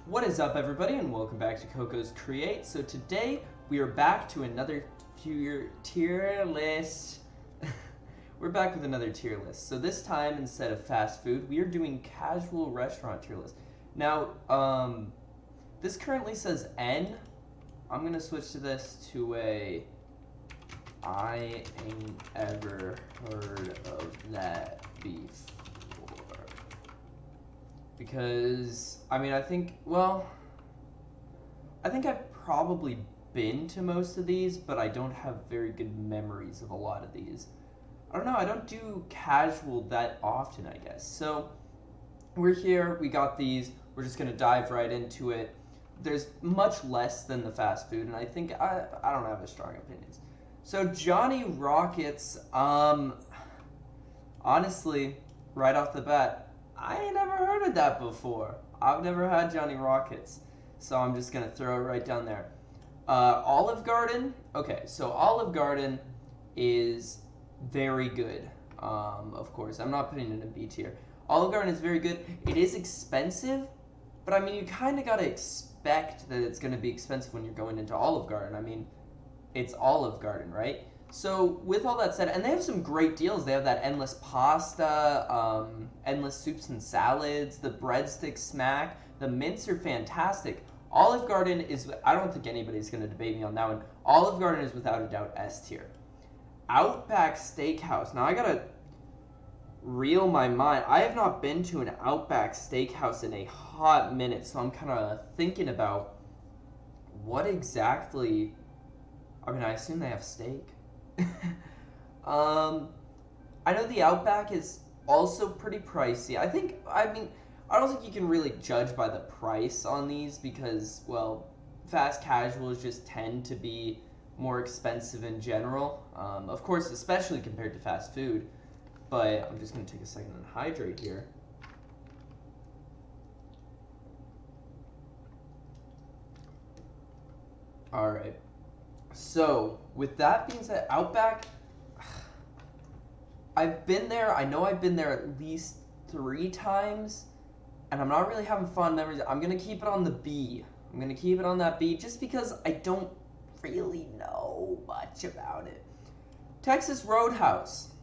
What is up, everybody, and welcome back to Coco's Create. So today we are back to another tier list. We're back with another tier list. So this time, instead of fast food, we are doing casual restaurant tier list. Now, this currently says N. I'm gonna switch to this to a I ain't ever heard of that before. Because, I think I've probably been to most of these, but I don't have very good memories of a lot of these. I don't know, I don't do casual that often, I guess. So, we're here, we got these, we're just gonna dive right into it. There's much less than the fast food, and I think I don't have a strong opinions. So, Johnny Rockets, honestly, right off the bat, I ain't never heard of that before. I've never had Johnny Rockets, so I'm just gonna throw it right down there. Olive Garden. Okay, so Olive Garden is very good. Of course, I'm not putting it in B tier. Olive Garden is very good. It is expensive, but you kind of gotta expect that it's gonna be expensive when you're going into Olive Garden. It's Olive Garden, right? So with all that said, and they have some great deals. They have that endless pasta, endless soups and salads, the breadstick smack. The mints are fantastic. Olive Garden is, I don't think anybody's going to debate me on that one. Olive Garden is without a doubt S tier. Outback Steakhouse. Now I got to reel my mind. I have not been to an Outback Steakhouse in a hot minute, so I'm kind of thinking about what exactly, I assume they have steak. I know the Outback is also pretty pricey. I don't think you can really judge by the price on these because, well, fast casuals just tend to be more expensive in general. Of course, especially compared to fast food. But I'm just going to take a second and hydrate here. Alright. So, with that being said, Outback, I've been there. I know I've been there at least 3 times, and I'm not really having fond memories. I'm going to keep it on the B. I'm going to keep it on that B just because I don't really know much about it. Texas Roadhouse.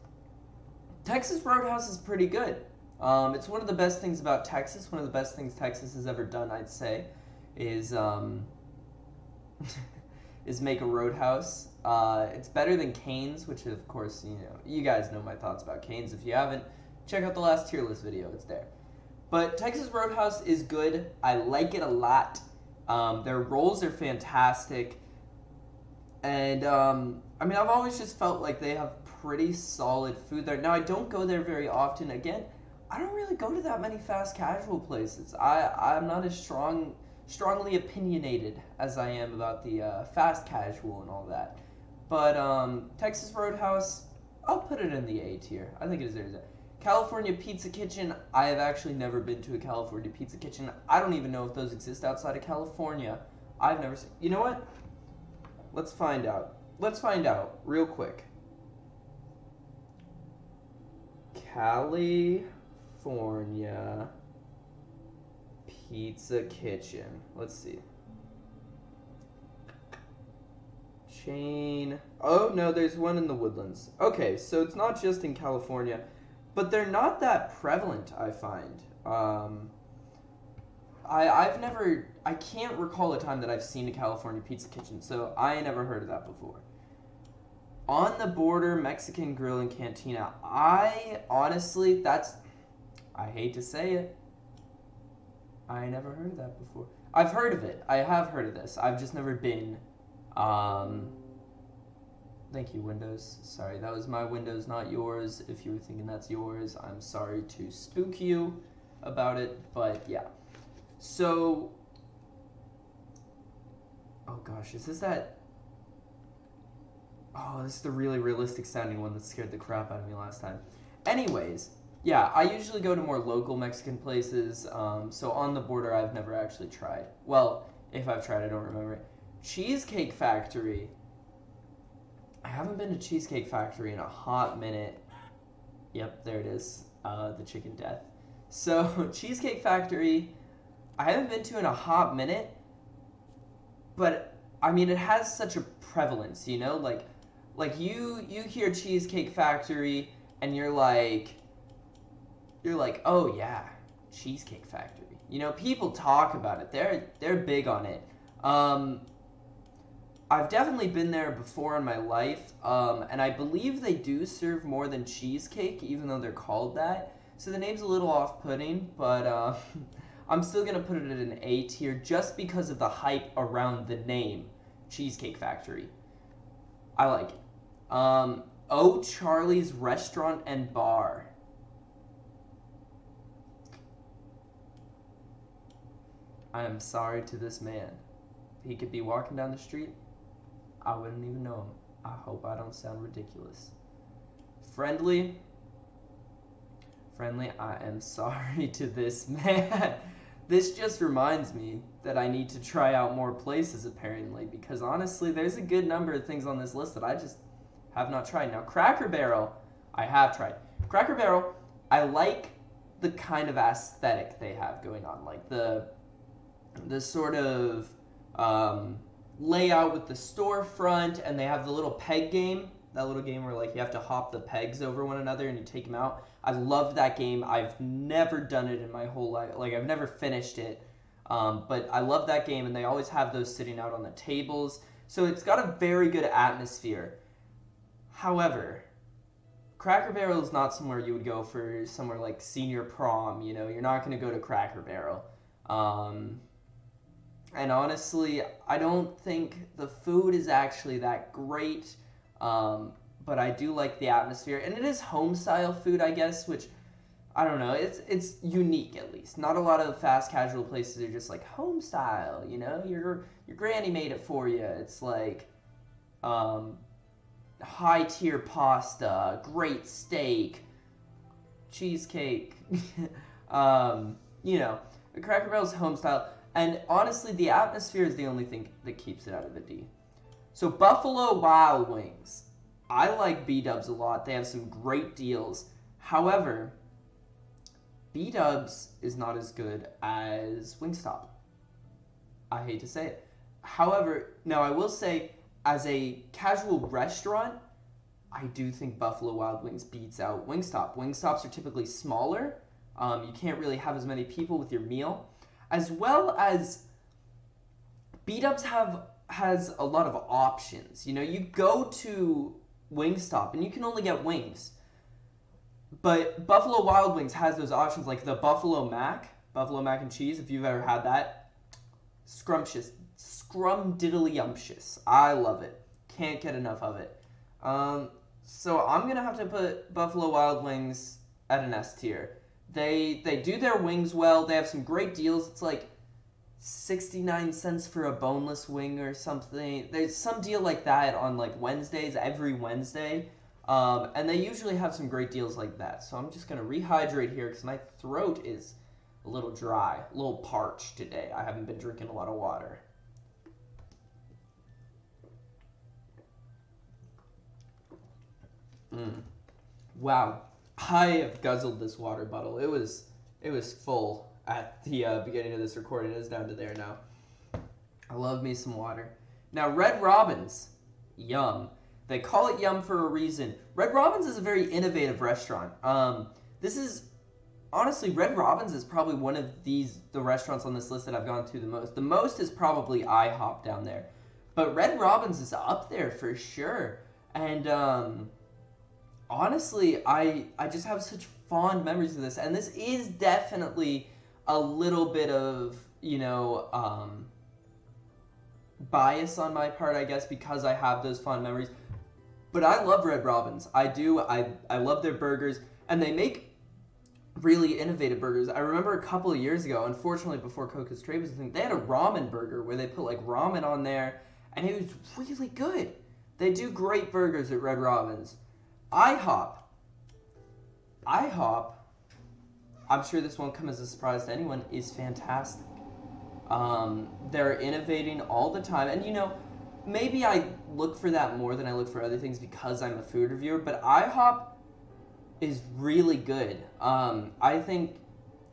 Texas Roadhouse is pretty good. It's one of the best things about Texas. One of the best things Texas has ever done, I'd say, is is make a roadhouse. It's better than Cane's, which of course, you guys know my thoughts about Cane's. If you haven't, check out the last tier list video, it's there. But Texas Roadhouse is good. I like it a lot. Their rolls are fantastic. And, I've always just felt like they have pretty solid food there. Now, I don't go there very often. Again, I don't really go to that many fast casual places. I'm not as strongly opinionated as I am about the fast casual and all that. But Texas Roadhouse, I'll put it in the A tier. I think it deserves it. California Pizza Kitchen, I have actually never been to a California Pizza Kitchen. I don't even know if those exist outside of California. I've never seen. You know what? Let's find out. Let's find out real quick. California Pizza Kitchen. Let's see. Chain. Oh, no, there's one in the Woodlands. Okay, so it's not just in California, but they're not that prevalent, I find. I can't recall a time that I've seen a California Pizza Kitchen, so I ain't never heard of that before. On the Border Mexican Grill and Cantina. I hate to say it, I never heard of that before. I've heard of it. I have heard of this. I've just never been. Thank you, Windows. Sorry, that was my Windows, not yours. If you were thinking that's yours, I'm sorry to spook you about it, but yeah. So, oh gosh, is this that? Oh, this is the really realistic sounding one that scared the crap out of me last time. Anyways, yeah, I usually go to more local Mexican places, so On the Border I've never actually tried. Well, if I've tried, I don't remember it. Cheesecake Factory. I haven't been to Cheesecake Factory in a hot minute. Yep, there it is. The chicken death. So, Cheesecake Factory, I haven't been to in a hot minute, but I mean it has such a prevalence, you know? Like you hear Cheesecake Factory and you're like, "Oh yeah, Cheesecake Factory." You know, people talk about it. They're big on it. Um I've definitely been there before in my life, and I believe they do serve more than cheesecake, even though they're called that. So the name's a little off-putting, but I'm still gonna put it at an A tier just because of the hype around the name, Cheesecake Factory. I like it. O'Charlie's Restaurant and Bar. I am sorry to this man. He could be walking down the street. I wouldn't even know him. I hope I don't sound ridiculous. Friendly. Friendly, I am sorry to this man. This just reminds me that I need to try out more places apparently, because honestly, there's a good number of things on this list that I just have not tried. Now, Cracker Barrel, I have tried. Cracker Barrel, I like the kind of aesthetic they have going on, like the sort of layout with the storefront, and they have the little peg game, that little game where like you have to hop the pegs over one another and you take them out. I loved that game. I've never done it in my whole life. Like I've never finished it, but I love that game, and they always have those sitting out on the tables. So it's got a very good atmosphere. However, Cracker Barrel is not somewhere you would go for somewhere like senior prom. You know, you're not going to go to Cracker Barrel. And honestly, I don't think the food is actually that great, but I do like the atmosphere. And it is home-style food, I guess, which, I don't know, it's unique at least. Not a lot of fast casual places are just like home-style, you know? Your granny made it for you. It's like high-tier pasta, great steak, cheesecake, you know. Cracker Barrel's home-style. And honestly, the atmosphere is the only thing that keeps it out of the D. So Buffalo Wild Wings. I like B-Dubs a lot. They have some great deals. However, B-Dubs is not as good as Wingstop. I hate to say it. However, now I will say, as a casual restaurant, I do think Buffalo Wild Wings beats out Wingstop. Wingstops are typically smaller. You can't really have as many people with your meal. As well as B-Dubs has a lot of options. You know, you go to Wingstop and you can only get wings. But Buffalo Wild Wings has those options like the Buffalo Mac and cheese, if you've ever had that. Scrumptious. Scrumdiddlyumptious. I love it. Can't get enough of it. So I'm going to have to put Buffalo Wild Wings at an S tier. They do their wings well. They have some great deals. It's like 69 cents for a boneless wing or something. There's some deal like that on like Wednesdays, every Wednesday. And they usually have some great deals like that. So I'm just going to rehydrate here because my throat is a little dry, a little parched today. I haven't been drinking a lot of water. Wow. I have guzzled this water bottle. It was full at the beginning of this recording. It is down to there now. I love me some water. Now, Red Robin's. Yum. They call it Yum for a reason. Red Robin's is a very innovative restaurant. This is, honestly, Red Robin's is probably one of the restaurants on this list that I've gone to the most. The most is probably IHOP down there. But Red Robin's is up there for sure. And, honestly, I just have such fond memories of this. And this is definitely a little bit of, you know, bias on my part, I guess, because I have those fond memories. But I love Red Robin's. I do. I love their burgers. And they make really innovative burgers. I remember a couple of years ago, unfortunately before Coco's Trade was a thing, they had a ramen burger where they put like ramen on there. And it was really good. They do great burgers at Red Robin's. IHOP, I'm sure this won't come as a surprise to anyone, is fantastic. They're innovating all the time. And, you know, maybe I look for that more than I look for other things because I'm a food reviewer, but IHOP is really good. I think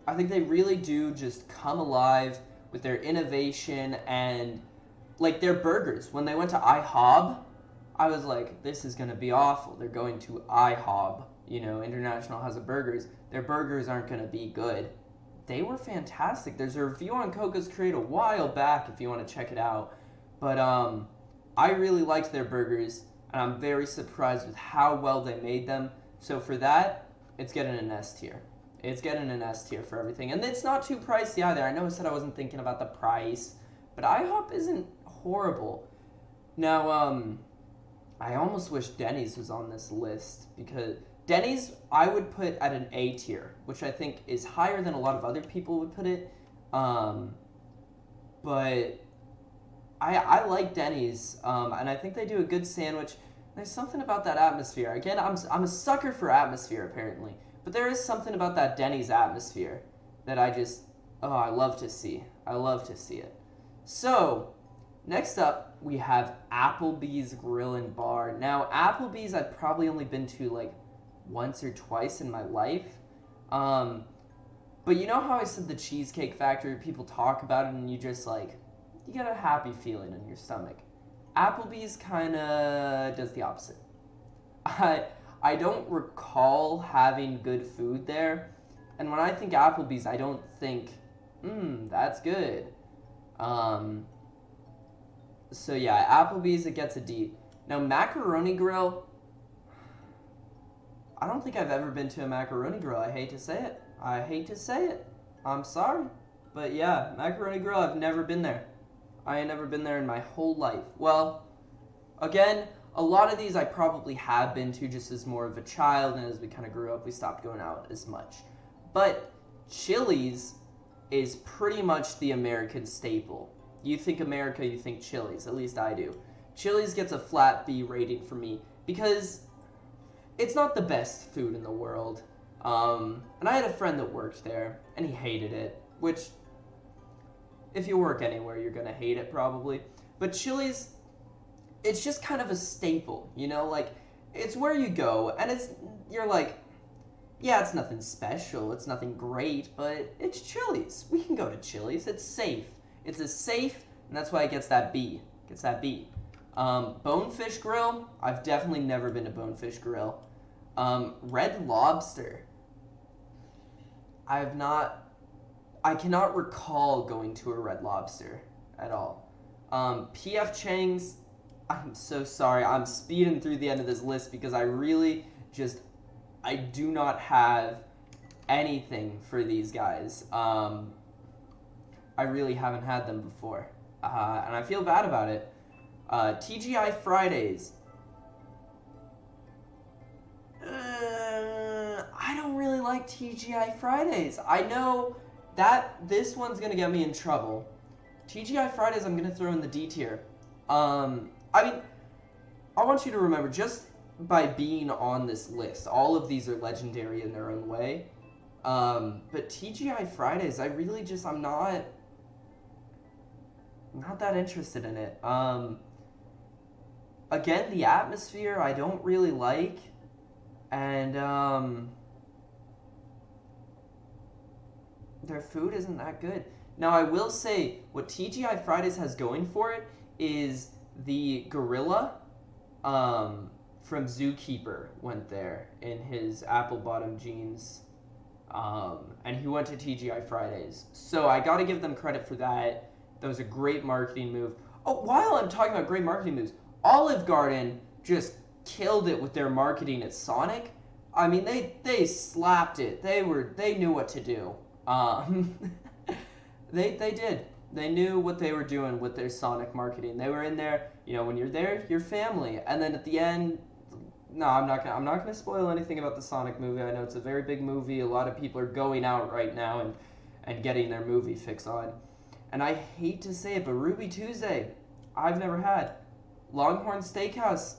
I think they really do just come alive with their innovation and like their burgers. When they went to IHOB, I was like, this is going to be awful. They're going to IHOB. You know, International House of Burgers. Their burgers aren't going to be good. They were fantastic. There's a review on Coco's Crate a while back if you want to check it out. But I really liked their burgers, and I'm very surprised with how well they made them. So for that, it's getting an S tier. It's getting an S tier for everything. And it's not too pricey either. I know I said I wasn't thinking about the price, but IHOP isn't horrible. Now, I almost wish Denny's was on this list, because Denny's I would put at an A tier, which I think is higher than a lot of other people would put it. But I like Denny's, and I think they do a good sandwich. There's something about that atmosphere. Again, I'm a sucker for atmosphere, apparently. But there is something about that Denny's atmosphere that I love to see. I love to see it. So, next up, we have Applebee's Grill and Bar. Now, Applebee's I've probably only been to like once or twice in my life. But you know how I said the Cheesecake Factory, people talk about it and you just like, you get a happy feeling in your stomach. Applebee's kind of does the opposite. I don't recall having good food there. And when I think Applebee's, I don't think, that's good. So yeah, Applebee's, it gets a D. Now, Macaroni Grill, I don't think I've ever been to a Macaroni Grill. I hate to say it. I'm sorry. But yeah, Macaroni Grill, I've never been there. I ain't never been there in my whole life. Well, again, a lot of these I probably have been to just as more of a child, and as we kind of grew up, we stopped going out as much. But Chili's is pretty much the American staple. You think America, you think Chili's. At least I do. Chili's gets a flat B rating for me because it's not the best food in the world. And I had a friend that worked there, and he hated it, which, if you work anywhere, you're gonna hate it probably. But Chili's, it's just kind of a staple, you know? Like, it's where you go, and you're like, yeah, it's nothing special, it's nothing great, but it's Chili's. We can go to Chili's. It's safe. It's safe, and that's why it gets that B. Bonefish Grill, I've definitely never been to Bonefish Grill. Red Lobster, I cannot recall going to a Red Lobster at all. P.F. Chang's, I'm so sorry, I'm speeding through the end of this list because I do not have anything for these guys. I really haven't had them before, and I feel bad about it. TGI Fridays. I don't really like TGI Fridays. I know that this one's gonna get me in trouble. TGI Fridays, I'm gonna throw in the D tier. I mean, I want you to remember, just by being on this list, all of these are legendary in their own way. But TGI Fridays, I'm not that interested in it. Again, the atmosphere I don't really like, and their food isn't that good. Now, I will say, what TGI Fridays has going for it is the gorilla from Zookeeper went there in his apple-bottom jeans, and he went to TGI Fridays. So I gotta give them credit for that. That was a great marketing move. Oh, while I'm talking about great marketing moves, Olive Garden just killed it with their marketing at Sonic. I mean, they slapped it. They knew what to do. They did. They knew what they were doing with their Sonic marketing. They were in there, you know, when you're there, you're family. And then at the end, no, I'm not gonna spoil anything about the Sonic movie. I know it's a very big movie. A lot of people are going out right now and getting their movie fix on. And I hate to say it, but Ruby Tuesday, I've never had. Longhorn Steakhouse,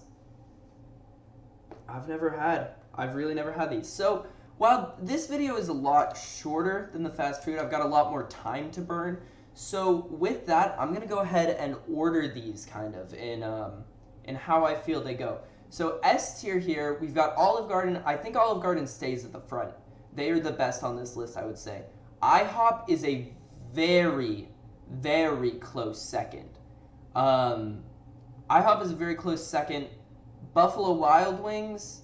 I've really never had these. So, while this video is a lot shorter than the fast food, I've got a lot more time to burn. So, with that, I'm going to go ahead and order these kind of in how I feel they go. So, S tier here, we've got Olive Garden. I think Olive Garden stays at the front. They are the best on this list, I would say. IHOP is a very, very close second. IHOP is a very close second. Buffalo Wild Wings,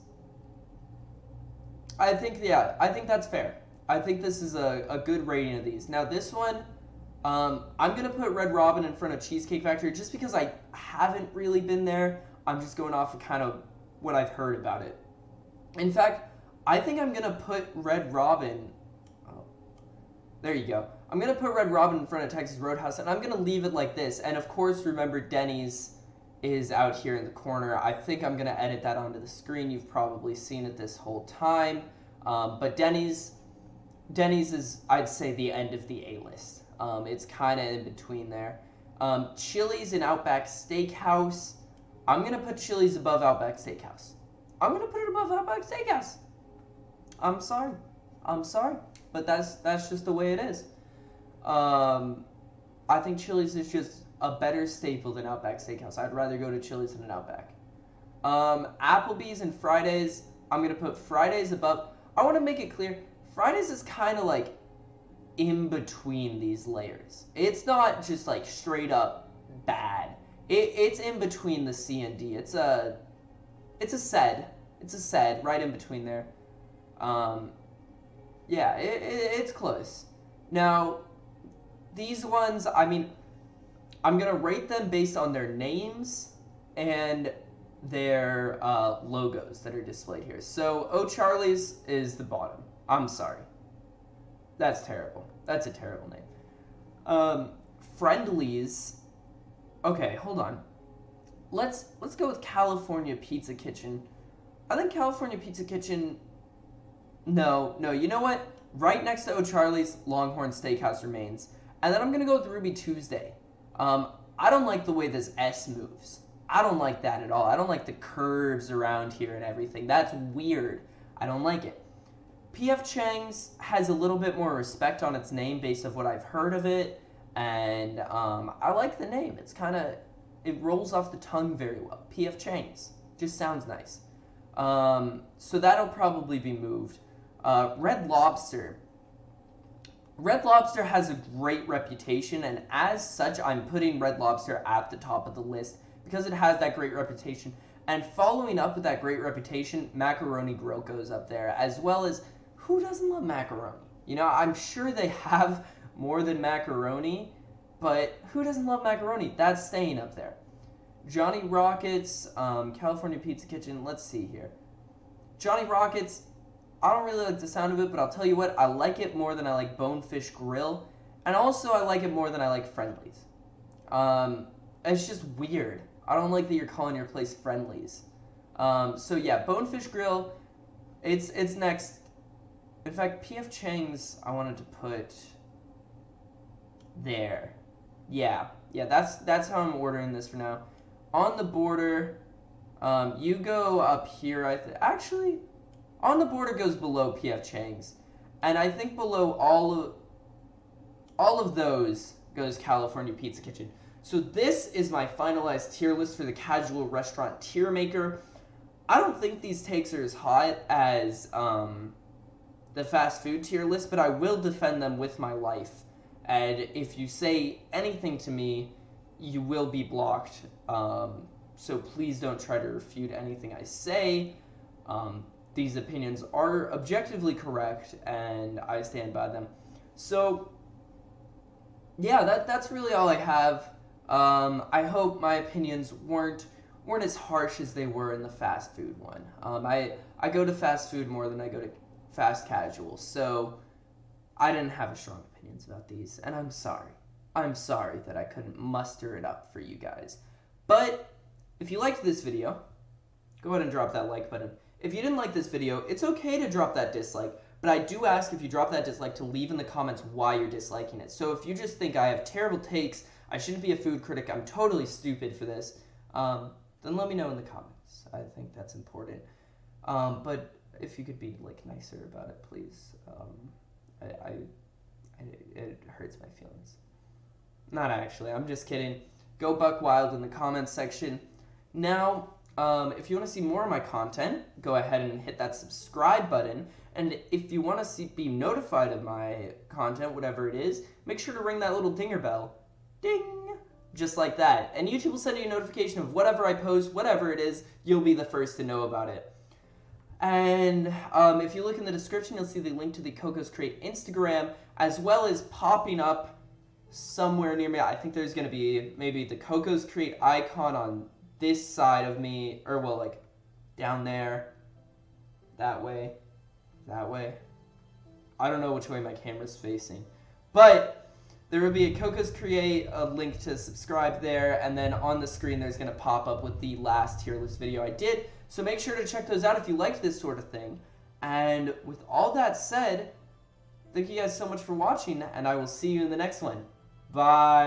I think that's fair. I think this is a good rating of these. Now this one, I'm going to put Red Robin in front of Cheesecake Factory just because I haven't really been there. I'm just going off of kind of what I've heard about it. In fact, I think I'm going to put Red Robin... Oh, there you go. I'm going to put Red Robin in front of Texas Roadhouse, and I'm going to leave it like this. And of course, remember, Denny's is out here in the corner. I think I'm going to edit that onto the screen. You've probably seen it this whole time. But Denny's is, I'd say, the end of the A-list. It's kind of in between there. Chili's and Outback Steakhouse. I'm going to put Chili's above Outback Steakhouse. I'm going to put it above Outback Steakhouse. I'm sorry. But that's just the way it is. I think Chili's is just a better staple than Outback Steakhouse. I'd rather go to Chili's than an Outback. Applebee's and Fridays. I'm going to put Fridays above. I want to make it clear. Fridays is kind of like in between these layers. It's not just like straight up bad. It's in between the C and D. It's a sed. It's a sed right in between there. Yeah, it's close. Now, these ones, I mean, I'm going to rate them based on their names and their logos that are displayed here. So, O'Charlie's is the bottom. I'm sorry. That's terrible. That's a terrible name. Friendly's. Okay, hold on. Let's go with California Pizza Kitchen. I think California Pizza Kitchen... No, you know what? Right next to O'Charlie's, Longhorn Steakhouse remains. And then I'm going to go with Ruby Tuesday. I don't like the way this S moves. I don't like that at all. I don't like the curves around here and everything. That's weird. I don't like it. P.F. Chang's has a little bit more respect on its name based on what I've heard of it. And I like the name. It's kind of... It rolls off the tongue very well. P.F. Chang's. Just sounds nice. So that'll probably be moved. Red Lobster. Red Lobster has a great reputation, and as such, I'm putting Red Lobster at the top of the list because it has that great reputation. And following up with that great reputation, Macaroni Grill goes up there, as well as, who doesn't love macaroni? You know, I'm sure they have more than macaroni, but who doesn't love macaroni? That's staying up there. Johnny Rockets, California Pizza Kitchen, let's see here. Johnny Rockets, I don't really like the sound of it, but I'll tell you what, I like it more than I like Bonefish Grill, and also I like it more than I like Friendly's. It's just weird. I don't like that you're calling your place Friendly's. So yeah, Bonefish Grill, it's next. In fact, P.F. Chang's I wanted to put there. Yeah, that's how I'm ordering this for now. On the Border, you go up here. Actually, On the Border goes below P.F. Chang's, and I think below all of those goes California Pizza Kitchen. So this is my finalized tier list for the casual restaurant tier maker. I don't think these takes are as hot as the fast food tier list, but I will defend them with my life. And if you say anything to me, you will be blocked. So please don't try to refute anything I say. These opinions are objectively correct, and I stand by them. So, yeah, that's really all I have. I hope my opinions weren't as harsh as they were in the fast food one. I go to fast food more than I go to fast casual, so I didn't have strong opinions about these, and I'm sorry. I'm sorry that I couldn't muster it up for you guys. But if you liked this video, go ahead and drop that like button. If you didn't like this video, it's okay to drop that dislike, but I do ask if you drop that dislike to leave in the comments why you're disliking it. So if you just think I have terrible takes, I shouldn't be a food critic, I'm totally stupid for this, then let me know in the comments. I think that's important. But if you could be nicer about it, please. It hurts my feelings. Not actually, I'm just kidding. Go Buck Wild in the comments section. Now, If you want to see more of my content, go ahead and hit that subscribe button. And if you want to be notified of my content, whatever it is, make sure to ring that little dinger bell. Ding! Just like that. And YouTube will send you a notification of whatever I post, whatever it is, you'll be the first to know about it. And if you look in the description, you'll see the link to the Cocos Create Instagram, as well as popping up somewhere near me. I think there's going to be maybe the Cocos Create icon on this side of me, or well, like down there, that way. I don't know which way my camera's facing, but there will be a Cocos Create, a link to subscribe there, and then on the screen there's going to pop up with the last tier list video I did, so make sure to check those out if you liked this sort of thing. And with all that said, thank you guys so much for watching, and I will see you in the next one. Bye!